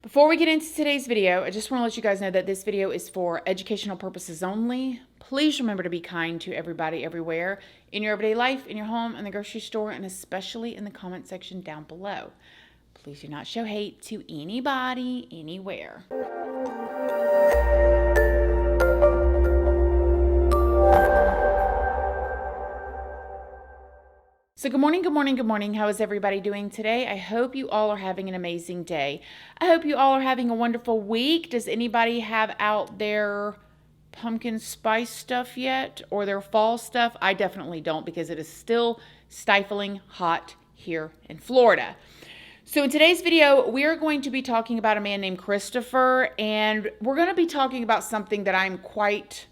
Before we get into today's video, I just want to let you guys know that this video is for educational purposes only. Please remember to be kind to everybody everywhere in your everyday life, in your home, in the grocery store, and especially in the comment section down below. Please do not show hate to anybody, anywhere. So good morning, good morning, good morning. How is everybody doing today? I hope you all are having an amazing day. I hope you all are having a wonderful week. Does anybody have out their pumpkin spice stuff yet or their fall stuff? I definitely don't, because it is still stifling hot here in Florida. So in today's video, we are going to be talking about a man named Christopher, and we're going to be talking about something that I'm quite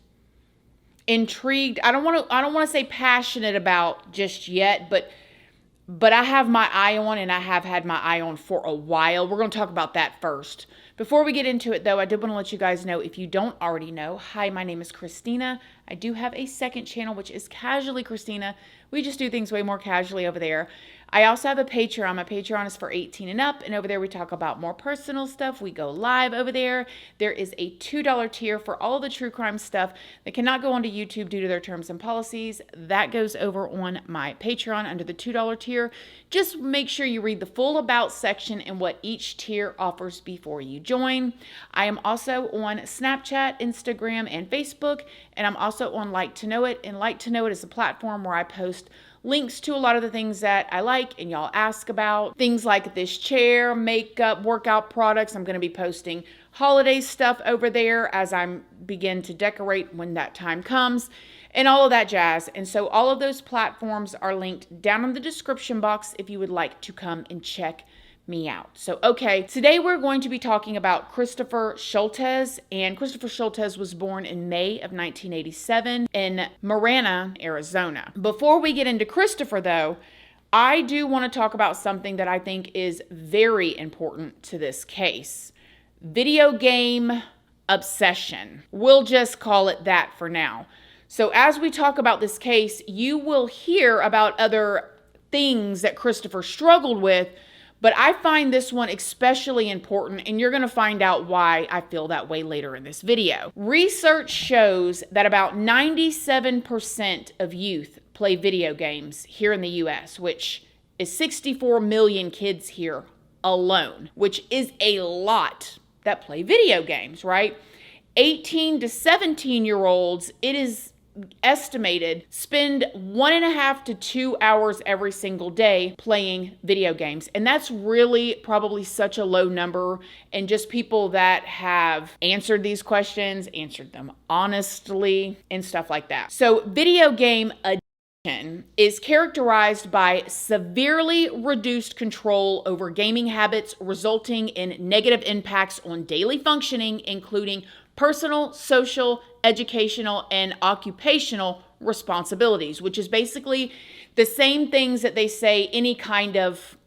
intrigued. I don't want to say passionate about just yet, but I have my eye on, and I have had my eye on for a while. We're going to talk about that first. Before we get into it, though, I did want to let you guys know, if you don't already know, hi, my name is Christina. I do have a second channel, which is Casually Christina. We just do things way more casually over there. I also have a Patreon. My Patreon is for 18 and up, and over there we talk about more personal stuff. We go live over there. There is a $2 tier for all the true crime stuff that cannot go onto YouTube due to their terms and policies. That goes over on my Patreon under the $2 tier. Just make sure you read the full about section and what each tier offers before you join. I am also on Snapchat, Instagram, and Facebook, and I'm also on Like to Know It. And Like to Know It is a platform where I post links to a lot of the things that I like and y'all ask about. Things like this chair, makeup, workout products. I'm going to be posting holiday stuff over there as I begin to decorate when that time comes, and all of that jazz. And so all of those platforms are linked down in the description box if you would like to come and check me out. So, okay, today we're going to be talking about Christopher Scholtes, and Christopher Scholtes was born in May of 1987 in Marana, Arizona. Before we get into Christopher, though, I do want to talk about something that I think is very important to this case. Video game obsession. We'll just call it that for now. So as we talk about this case, you will hear about other things that Christopher struggled with, but I find this one especially important, and you're going to find out why I feel that way later in this video. Research shows that about 97% of youth play video games here in the U.S., which is 64 million kids here alone, which is a lot that play video games, right? 18 to 17-year-olds, it is estimated, spend 1.5 to 2 hours every single day playing video games. And that's really probably such a low number. And just people that have answered these questions, answered them honestly, and stuff like that. So video game addiction is characterized by severely reduced control over gaming habits, resulting in negative impacts on daily functioning, including personal, social, educational, and occupational responsibilities, which is basically the same things that they say any kind of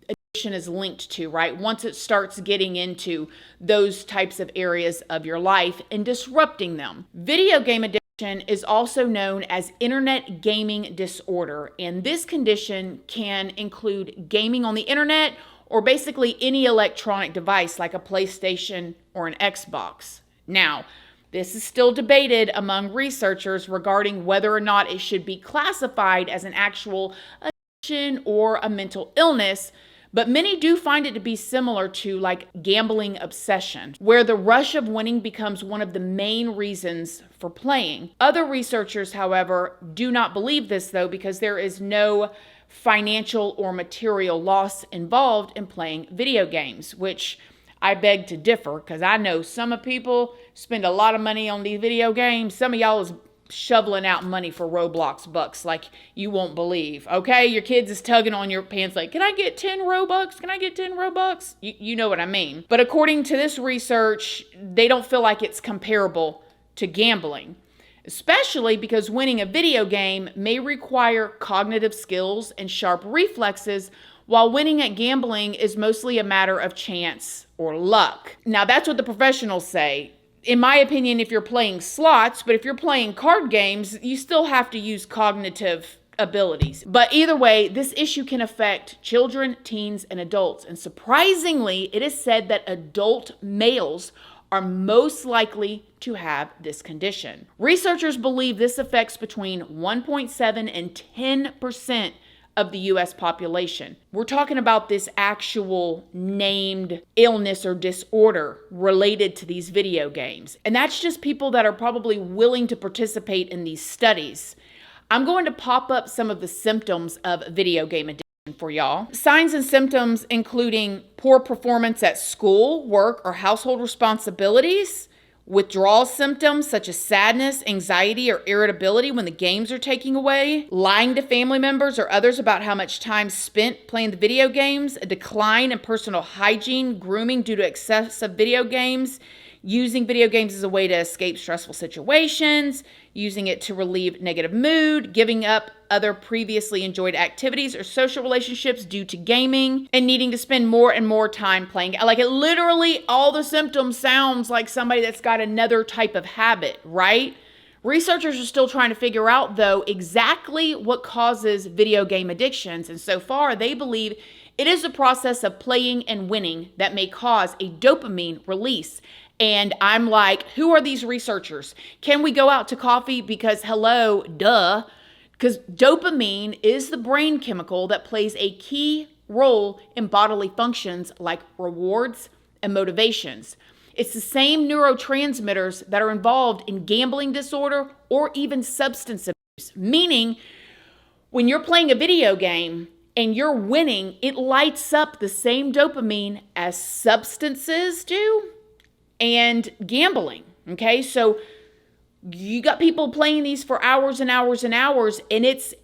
addiction is linked to, right? Once it starts getting into those types of areas of your life and disrupting them. Video game addiction is also known as internet gaming disorder, and this condition can include gaming on the internet or basically any electronic device like a PlayStation or an Xbox. Now, this is still debated among researchers regarding whether or not it should be classified as an actual addiction or a mental illness, but many do find it to be similar to like gambling obsession, where the rush of winning becomes one of the main reasons for playing. Other researchers, however, do not believe this though, because there is no financial or material loss involved in playing video games, which I beg to differ, because I know some of people spend a lot of money on these video games. Some of y'all is shoveling out money for Roblox bucks like you won't believe. Okay, your kids is tugging on your pants like, can I get 10 Robux? Can I get 10 Robux? You know what I mean. But according to this research, they don't feel like it's comparable to gambling, especially because winning a video game may require cognitive skills and sharp reflexes, while winning at gambling is mostly a matter of chance or luck. Now, that's what the professionals say. In my opinion, if you're playing slots, but if you're playing card games, you still have to use cognitive abilities. But either way, this issue can affect children, teens, and adults. And surprisingly, it is said that adult males are most likely to have this condition. Researchers believe this affects between 1.7 and 10% of the U.S. population. We're talking about this actual named illness or disorder related to these video games. And that's just people that are probably willing to participate in these studies. I'm going to pop up some of the symptoms of video game addiction for y'all. Signs and symptoms including poor performance at school, work, or household responsibilities, withdrawal symptoms such as sadness, anxiety, or irritability when the games are taken away, lying to family members or others about how much time spent playing the video games, a decline in personal hygiene, grooming due to excessive video games, using video games as a way to escape stressful situations, using it to relieve negative mood, giving up other previously enjoyed activities or social relationships due to gaming, and needing to spend more and more time playing. Like, it literally, all the symptoms sounds like somebody that's got another type of habit, right? Researchers are still trying to figure out, though, exactly what causes video game addictions, and so far they believe it is the process of playing and winning that may cause a dopamine release. And I'm like, who are these researchers? Can we go out to coffee? Because hello, duh. Because dopamine is the brain chemical that plays a key role in bodily functions like rewards and motivations. It's the same neurotransmitters that are involved in gambling disorder or even substance abuse. Meaning, when you're playing a video game and you're winning, it lights up the same dopamine as substances do and gambling. Okay, so you got people playing these for hours and hours and hours,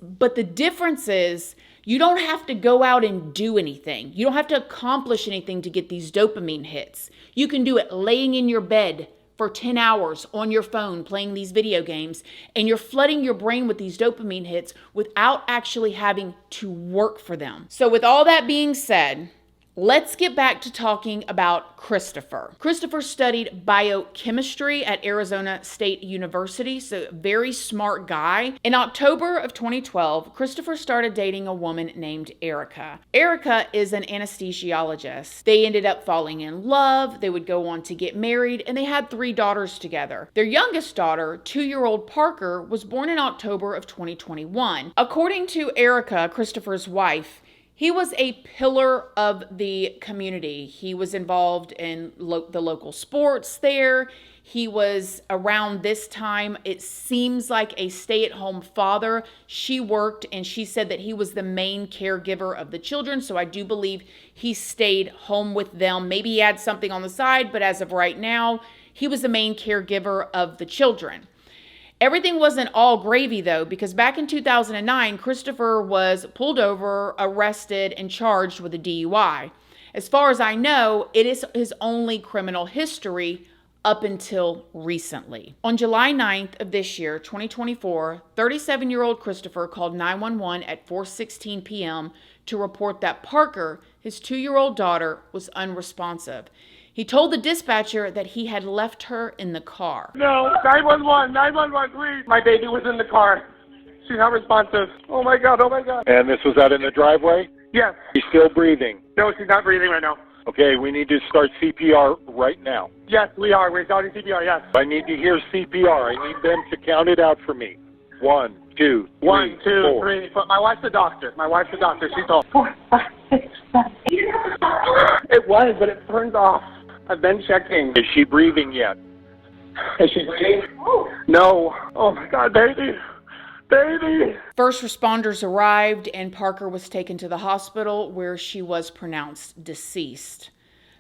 but the difference is you don't have to go out and do anything. You don't have to accomplish anything to get these dopamine hits. You can do it laying in your bed for 10 hours on your phone playing these video games, and you're flooding your brain with these dopamine hits without actually having to work for them. So with all that being said, let's get back to talking about Christopher. Christopher studied biochemistry at Arizona State University, so very smart guy. In October of 2012, Christopher started dating a woman named Erica. Erica is an anesthesiologist. They ended up falling in love. They would go on to get married, and they had 3 daughters together. Their youngest daughter, 2-year-old Parker, was born in October of 2021. According to Erica, Christopher's wife, he was a pillar of the community. He was involved in the local sports there. He was, around this time, it seems like a stay-at-home father. She worked, and she said that he was the main caregiver of the children, so I do believe he stayed home with them. Maybe he had something on the side, but as of right now, he was the main caregiver of the children. Everything wasn't all gravy, though, because back in 2009, Christopher was pulled over, arrested, and charged with a DUI. As far as I know, it is his only criminal history up until recently. On July 9th of this year, 2024, 37-year-old Christopher called 911 at 4:16 p.m. to report that Parker, his 2-year-old daughter, was unresponsive. He told the dispatcher that he had left her in the car. No, 911, please. My baby was in the car. She's not responsive. Oh my God. And this was out in the driveway? Yes. She's still breathing? No, she's not breathing right now. Okay, we need to start CPR right now. Yes, we are. We're starting CPR, yes. I need to hear CPR. I need them to count it out for me. 1, 2, 3, 1, 2, 4. 3, 4. My wife's a doctor. She's home. 4, 5, 6, 7, 8. It was, but it turns off. I've been checking. Is she breathing yet? Is she breathing? Oh. No. Oh my God, baby. First responders arrived, and Parker was taken to the hospital where she was pronounced deceased.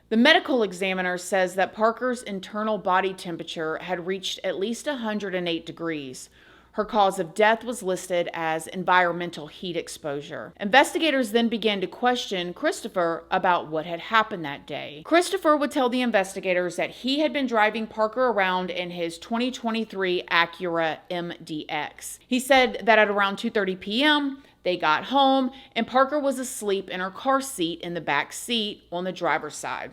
The medical examiner says that Parker's internal body temperature had reached at least 108 degrees. Her cause of death was listed as environmental heat exposure. Investigators then began to question Christopher about what had happened that day. Christopher would tell the investigators that he had been driving Parker around in his 2023 Acura MDX. He said that at around 2:30 p.m., they got home, and Parker was asleep in her car seat in the back seat on the driver's side.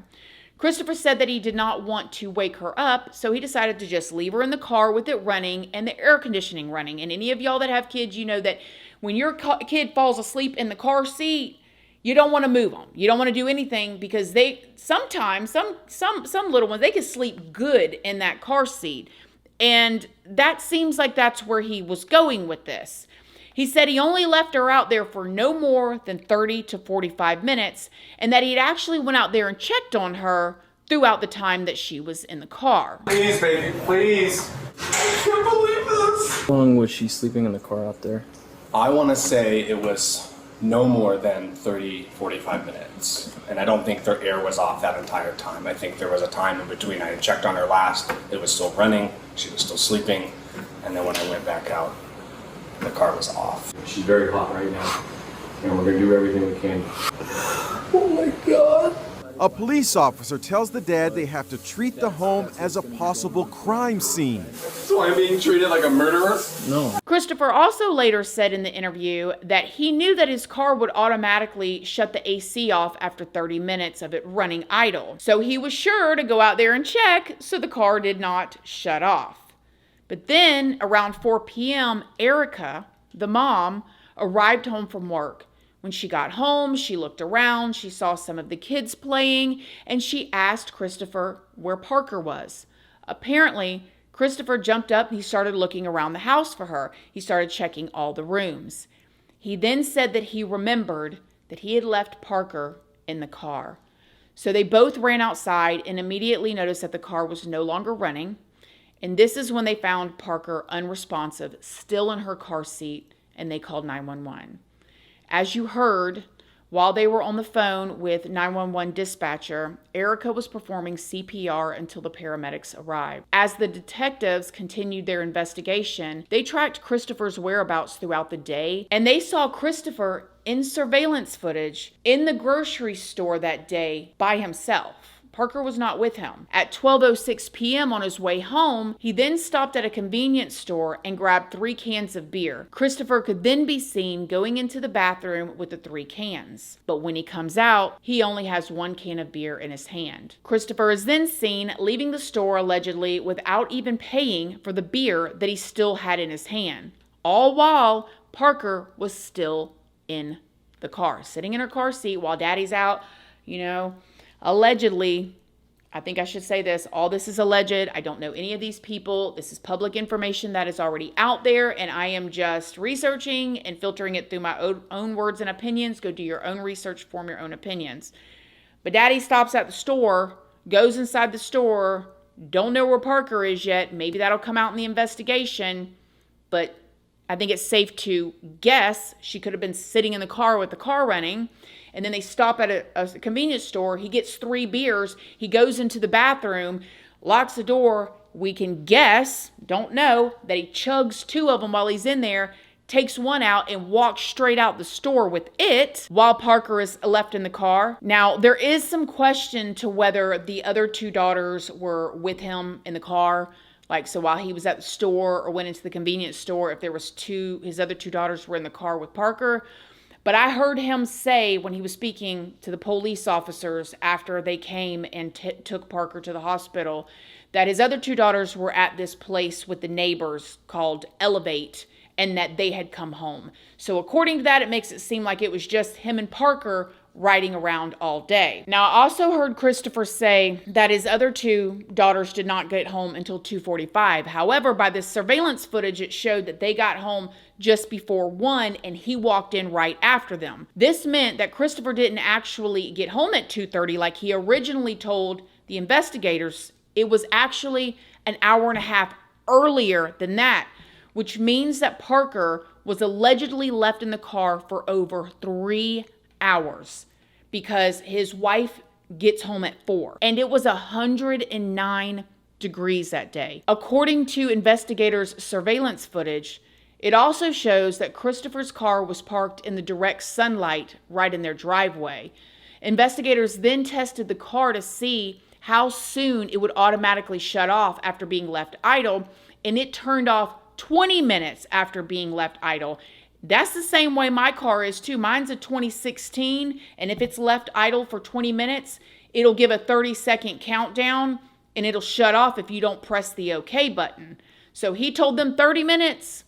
Christopher said that he did not want to wake her up, so he decided to just leave her in the car with it running and the air conditioning running. And any of y'all that have kids, you know that when your kid falls asleep in the car seat, you don't want to move them. You don't want to do anything because sometimes some little ones, they can sleep good in that car seat. And that seems like that's where he was going with this. He said he only left her out there for no more than 30 to 45 minutes, and that he'd actually went out there and checked on her throughout the time that she was in the car. Please, baby, please. I can't believe this. How long was she sleeping in the car out there? I want to say it was no more than 30, 45 minutes. And I don't think the air was off that entire time. I think there was a time in between. I had checked on her last. It was still running. She was still sleeping. And then when I went back out, the car was off. She's very hot right now, and we're going to do everything we can. Oh my God. A police officer tells the dad they have to treat the home as a possible crime scene. So I'm being treated like a murderer? No. Christopher also later said in the interview that he knew that his car would automatically shut the AC off after 30 minutes of it running idle. So he was sure to go out there and check so the car did not shut off. But then around 4 p.m., Erica, the mom, arrived home from work. When she got home, she looked around, she saw some of the kids playing, and she asked Christopher where Parker was. Apparently, Christopher jumped up and he started looking around the house for her. He started checking all the rooms. He then said that he remembered that he had left Parker in the car. So they both ran outside and immediately noticed that the car was no longer running. And this is when they found Parker unresponsive, still in her car seat, and they called 911. As you heard, while they were on the phone with 911 dispatcher, Erica was performing CPR until the paramedics arrived. As the detectives continued their investigation, they tracked Christopher's whereabouts throughout the day, and they saw Christopher in surveillance footage in the grocery store that day by himself. Parker was not with him. At 12:06 p.m. on his way home, he then stopped at a convenience store and grabbed 3 cans of beer. Christopher could then be seen going into the bathroom with the 3 cans. But when he comes out, he only has 1 can of beer in his hand. Christopher is then seen leaving the store allegedly without even paying for the beer that he still had in his hand. All while Parker was still in the car, sitting in her car seat while daddy's out, allegedly. I think I should say this. All this is alleged. I don't know any of these people. This is public information that is already out there, and I am just researching and filtering it through my own words and opinions. Go do your own research, form your own opinions. But daddy stops at the store, goes inside the store, don't know where Parker is yet. Maybe that'll come out in the investigation, but I think it's safe to guess she could have been sitting in the car with the car running. And then they stop at a convenience store. He gets 3 beers. He goes into the bathroom, locks the door. We can guess, don't know, that he chugs 2 of them while he's in there, takes 1 out, and walks straight out the store with it while Parker is left in the car. Now, there is some question to whether the other 2 daughters were with him in the car. So while he was at the store or went into the convenience store, if there was his other 2 daughters were in the car with Parker. But I heard him say when he was speaking to the police officers after they came and took Parker to the hospital that his other 2 daughters were at this place with the neighbors called Elevate and that they had come home. So according to that, it makes it seem like it was just him and Parker riding around all day. Now, I also heard Christopher say that his other 2 daughters did not get home until 2:45. However, by the surveillance footage, it showed that they got home just before 1 and he walked in right after them. This meant that Christopher didn't actually get home at 2:30 like he originally told the investigators. It was actually an hour and a half earlier than that, which means that Parker was allegedly left in the car for over 3 hours because his wife gets home at 4. And it was 109 degrees that day. According to investigators' surveillance footage, it also shows that Christopher's car was parked in the direct sunlight right in their driveway. Investigators then tested the car to see how soon it would automatically shut off after being left idle, and it turned off 20 minutes after being left idle. That's the same way my car is too. Mine's a 2016, and if it's left idle for 20 minutes, it'll give a 30-second countdown, and it'll shut off if you don't press the OK button. So he told them 30 minutes.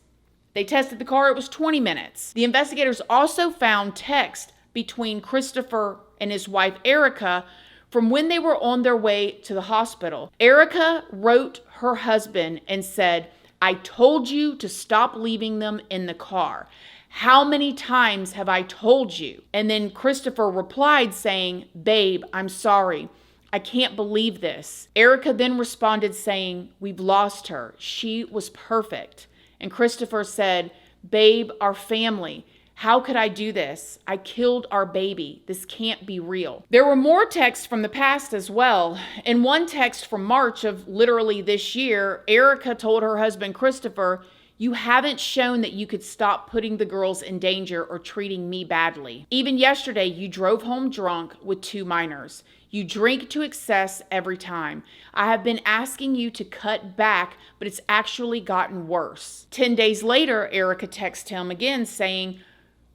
They tested the car, it was 20 minutes. The investigators also found text between Christopher and his wife Erica from when they were on their way to the hospital. Erica wrote her husband and said, "I told you to stop leaving them in the car. How many times have I told you?" And then Christopher replied saying, "Babe, I'm sorry. I can't believe this." Erica then responded saying, "We've lost her. She was perfect." And Christopher said, "Babe, our family. How could I do this? I killed our baby. This can't be real." There were more texts from the past as well. In one text from March of literally this year, Erica told her husband Christopher, "You haven't shown that you could stop putting the girls in danger or treating me badly. Even yesterday, you drove home drunk with 2 minors. You drink to excess every time. I have been asking you to cut back, but it's actually gotten worse." 10 days later, Erica texted him again saying,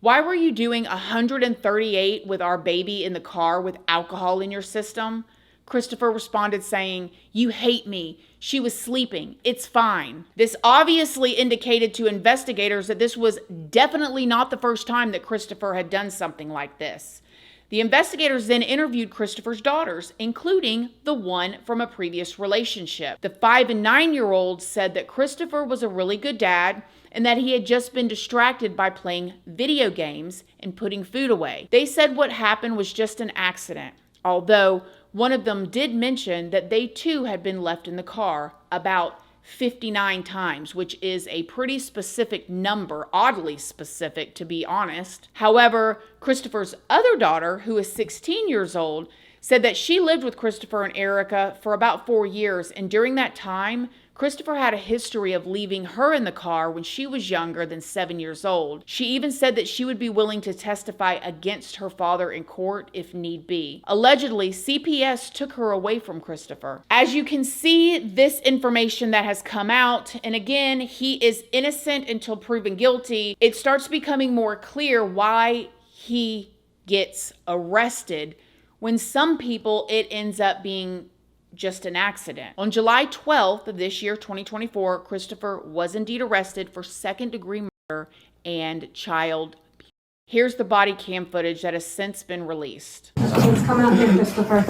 "Why were you doing 138 with our baby in the car with alcohol in your system?" Christopher responded saying, "You hate me. She was sleeping. It's fine." This obviously indicated to investigators that this was definitely not the first time that Christopher had done something like this. The investigators then interviewed Christopher's daughters, including the one from a previous relationship. The 5 and 9-year-olds said that Christopher was a really good dad and that he had just been distracted by playing video games and putting food away. They said what happened was just an accident, although one of them did mention that they too had been left in the car about 59 times, which is a pretty specific number, oddly specific to be honest. However, Christopher's other daughter, who is 16 years old, said that she lived with Christopher and Erica for about 4 years, and during that time, Christopher had a history of leaving her in the car when she was younger than 7 years old. She even said that she would be willing to testify against her father in court if need be. Allegedly, CPS took her away from Christopher. As you can see, this information that has come out, and again, he is innocent until proven guilty, it starts becoming more clear why he gets arrested when some people it ends up being just an accident. On July 12th of this year, 2024, Christopher was indeed arrested for second-degree murder and child abuse. Here's the body cam footage that has since been released. Please come out here, Christopher.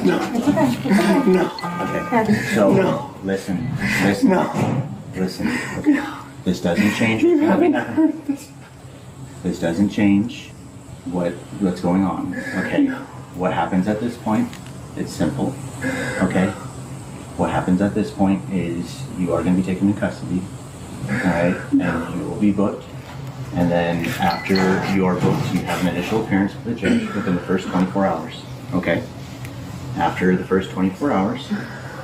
No. It's okay. It's okay. No. Okay. So, listen. No. Listen. No. This doesn't change. You haven't heard this. This doesn't change what's going on. Okay. No. What happens at this point? It's simple. Okay. What happens at this point is you are going to be taken into custody. All right. And you will be booked. And then after you are booked, you have an initial appearance with the judge within the first 24 hours. Okay. After the first 24 hours,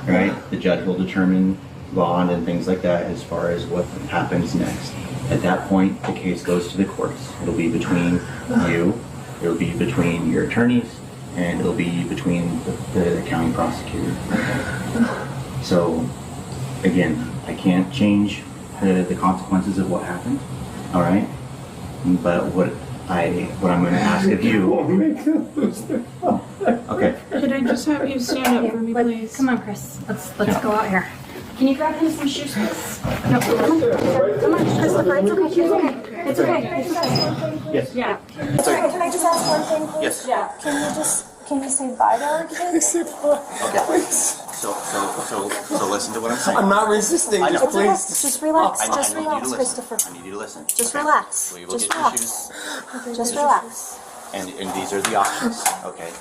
right, the judge will determine bond and things like that as far as what happens next. At that point, the case goes to the courts. It'll be between you, it'll be between your attorneys, and it'll be between the county prosecutor. So, again, I can't change the consequences of what happened, all right? But what I'm going to ask of you. Okay. Could I just have you stand up for me, please? Come on, Chris. Let's go out here. Can you grab him some shoes, please? No, come on, Christopher. It's okay. It's okay. It's okay. Yes. Yeah. Sorry, can I just ask one thing, please? Yes. Yeah. Can you say bye to our kids? Okay. So listen to what I'm saying. I'm not resisting. I know. It's okay. Just relax. Just I need you relax, to listen. Christopher. I need you to listen. Just Okay. relax. We will Just get your relax. shoes. Just relax. And these are the options, okay?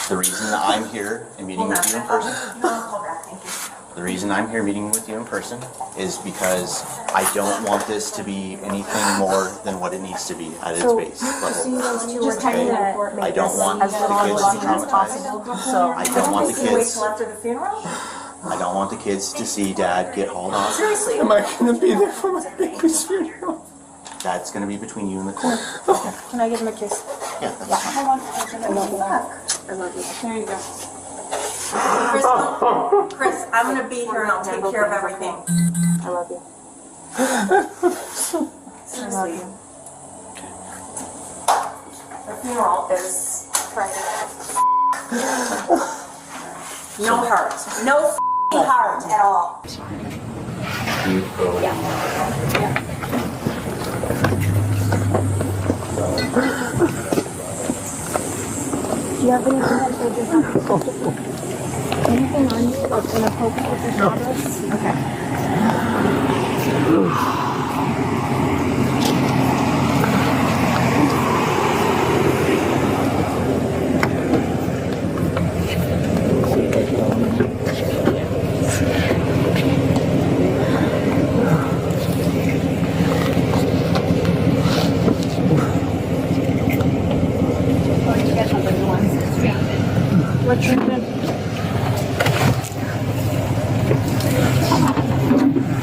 The reason that I'm here and meeting with you in person, the reason I'm here meeting with you in person is because I don't want this to be anything more than what it needs to be at its base level. Okay? I don't want the kids to be traumatized. I don't want the kids. After the funeral? I don't want the kids to see Dad get hauled off. Seriously? Am I going to be there for my baby's funeral? That's going to be between you and the court. Can I give him a kiss? Yeah, that's fine. I love you. I love you. There you go. Chris, I'm gonna be here and I'll take care of everything. I love you. I love you. The funeral is Friday. No heart. No heart at all. Do you have anything that says you're not comfortable? Anything on you that's gonna poke with your shoulders? Okay. What's your name?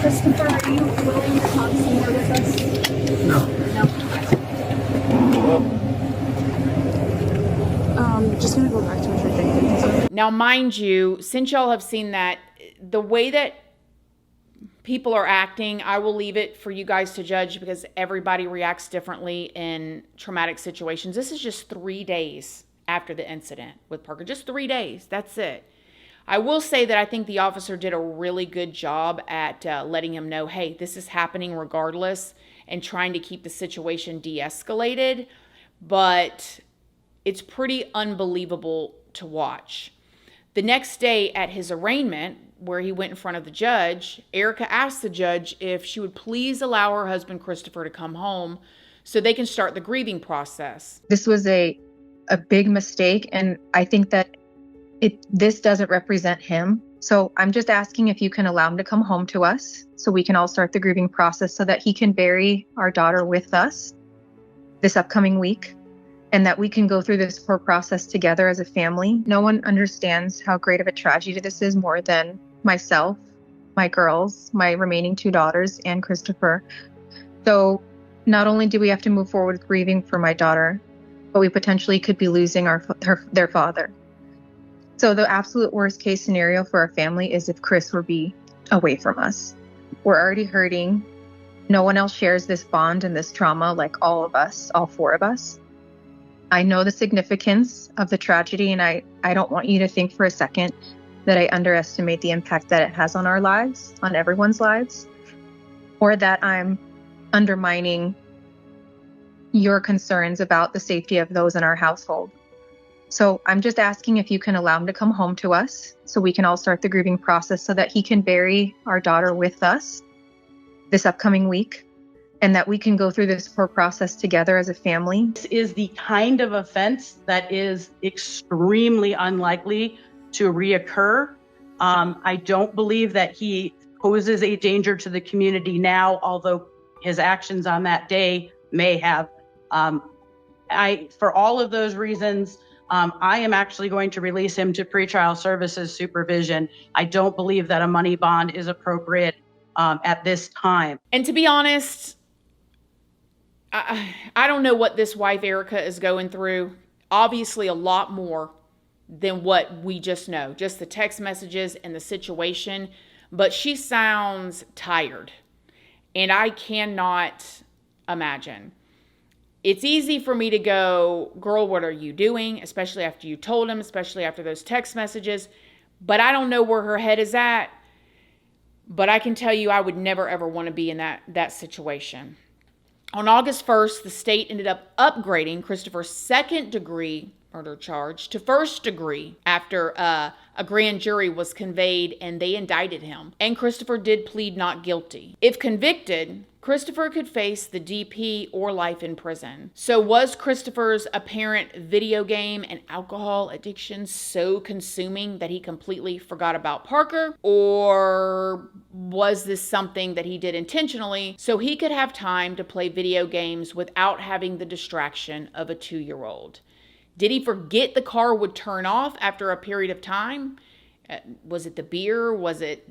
Christopher, are you willing to talk some more with us? No. Just gonna go back to what you're thinking. Now, mind you, since y'all have seen that, the way that people are acting, I will leave it for you guys to judge because everybody reacts differently in traumatic situations. This is just 3 days after the incident with Parker. Just 3 days. That's it. I will say that I think the officer did a really good job at letting him know, hey, this is happening regardless, and trying to keep the situation de-escalated. But it's pretty unbelievable to watch. The next day at his arraignment, where he went in front of the judge, Erica asked the judge if she would please allow her husband Christopher to come home so they can start the grieving process. This was a big mistake, and I think that this doesn't represent him. So I'm just asking if you can allow him to come home to us so we can all start the grieving process so that he can bury our daughter with us this upcoming week, and that we can go through this whole process together as a family. No one understands how great of a tragedy this is more than myself, my girls, my remaining 2 daughters, and Christopher. So not only do we have to move forward with grieving for my daughter, but we potentially could be losing their father. So the absolute worst case scenario for our family is if Chris were be away from us. We're already hurting. No one else shares this bond and this trauma like all of us, all 4 of us. I know the significance of the tragedy, and I don't want you to think for a second that I underestimate the impact that it has on our lives, on everyone's lives, or that I'm undermining your concerns about the safety of those in our household. So I'm just asking if you can allow him to come home to us so we can all start the grieving process so that he can bury our daughter with us this upcoming week, and that we can go through this whole process together as a family. This is the kind of offense that is extremely unlikely to reoccur. I don't believe that he poses a danger to the community now, although his actions on that day may have. For all of those reasons, I am actually going to release him to pretrial services supervision. I don't believe that a money bond is appropriate at this time. And to be honest, I don't know what this wife Erica is going through. Obviously a lot more than what we just know, just the text messages and the situation, but she sounds tired, and I cannot imagine. It's easy for me to go, girl, what are you doing? Especially after you told him, especially after those text messages, but I don't know where her head is at, but I can tell you I would never ever want to be in that situation. On August 1st, the state ended up upgrading Christopher's second-degree murder charge to first degree after a grand jury was convened and they indicted him. And Christopher did plead not guilty. If convicted, Christopher could face the DP or life in prison. So was Christopher's apparent video game and alcohol addiction so consuming that he completely forgot about Parker? Or was this something that he did intentionally so he could have time to play video games without having the distraction of a 2-year-old? Did he forget the car would turn off after a period of time? Was it the beer? Was it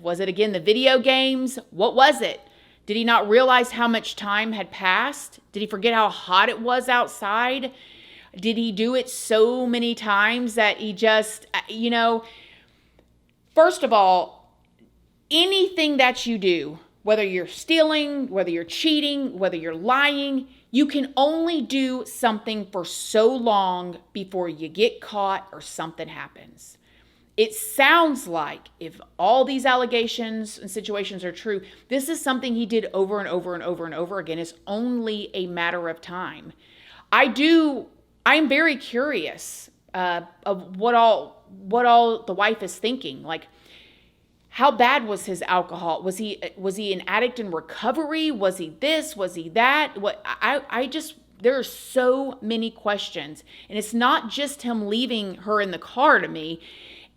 again the video games? What was it? Did he not realize how much time had passed? Did he forget how hot it was outside? Did he do it so many times that he just, first of all, anything that you do, whether you're stealing, whether you're cheating, whether you're lying, you can only do something for so long before you get caught or something happens. it sounds like if all these allegations and situations are true, this is something he did over and over and over and over again. It's only a matter of time. I'm very curious of what all the wife is thinking. Like, how bad was his alcohol? Was he an addict in recovery? Was he this? Was he that? There are so many questions. And it's not just him leaving her in the car to me.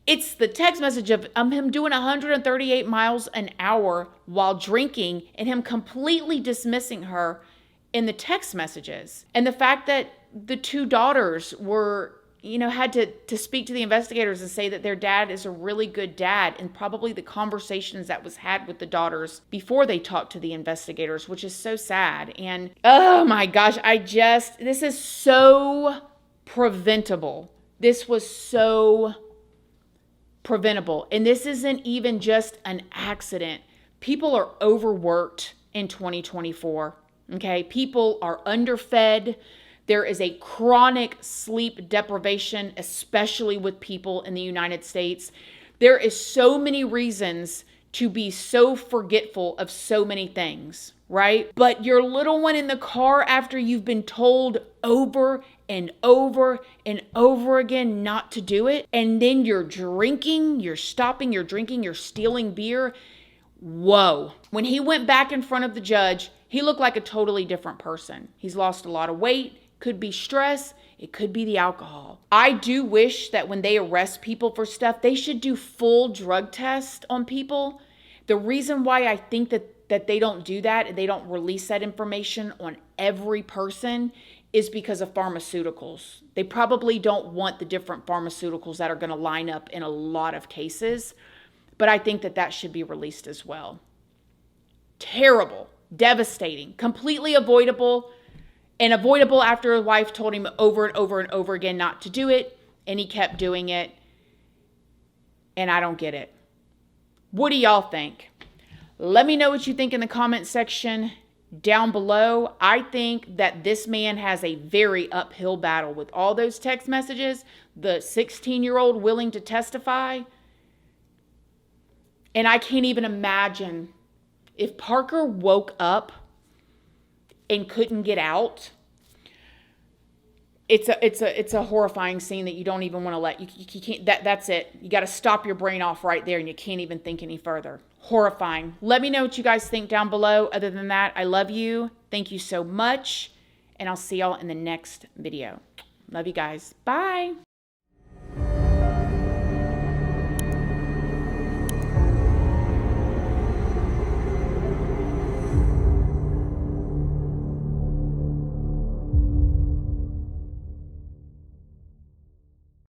It's the text message of him doing 138 miles an hour while drinking and him completely dismissing her in the text messages. And the fact that the two daughters were, had to speak to the investigators and say that their dad is a really good dad, and probably the conversations that was had with the daughters before they talked to the investigators, which is so sad. And oh my gosh, this is so preventable. This was so preventable. And this isn't even just an accident. People are overworked in 2024. Okay. People are underfed. There is a chronic sleep deprivation, especially with people in the United States. There is so many reasons to be so forgetful of so many things, right? But your little one in the car, after you've been told over and over and over again not to do it, and then you're drinking, you're stopping, you're drinking, you're stealing beer. Whoa. When he went back in front of the judge, he looked like a totally different person. He's lost a lot of weight. Could be stress. It could be the alcohol. I do wish that when they arrest people for stuff, they should do full drug tests on people. The reason why I think that they don't do that and they don't release that information on every person is because of pharmaceuticals. They probably don't want the different pharmaceuticals that are going to line up in a lot of cases, but I think that should be released as well. Terrible, devastating, completely avoidable. And avoidable after his wife told him over and over and over again not to do it. And he kept doing it. And I don't get it. What do y'all think? Let me know what you think in the comment section down below. I think that this man has a very uphill battle with all those text messages. The 16-year-old willing to testify. And I can't even imagine if Parker woke up and couldn't get out. It's a horrifying scene that you don't even want to let you can't. That's it. You got to stop your brain off right there, and you can't even think any further. Horrifying. Let me know what you guys think down below. Other than that, I love you. Thank you so much, and I'll see y'all in the next video. Love you guys. Bye.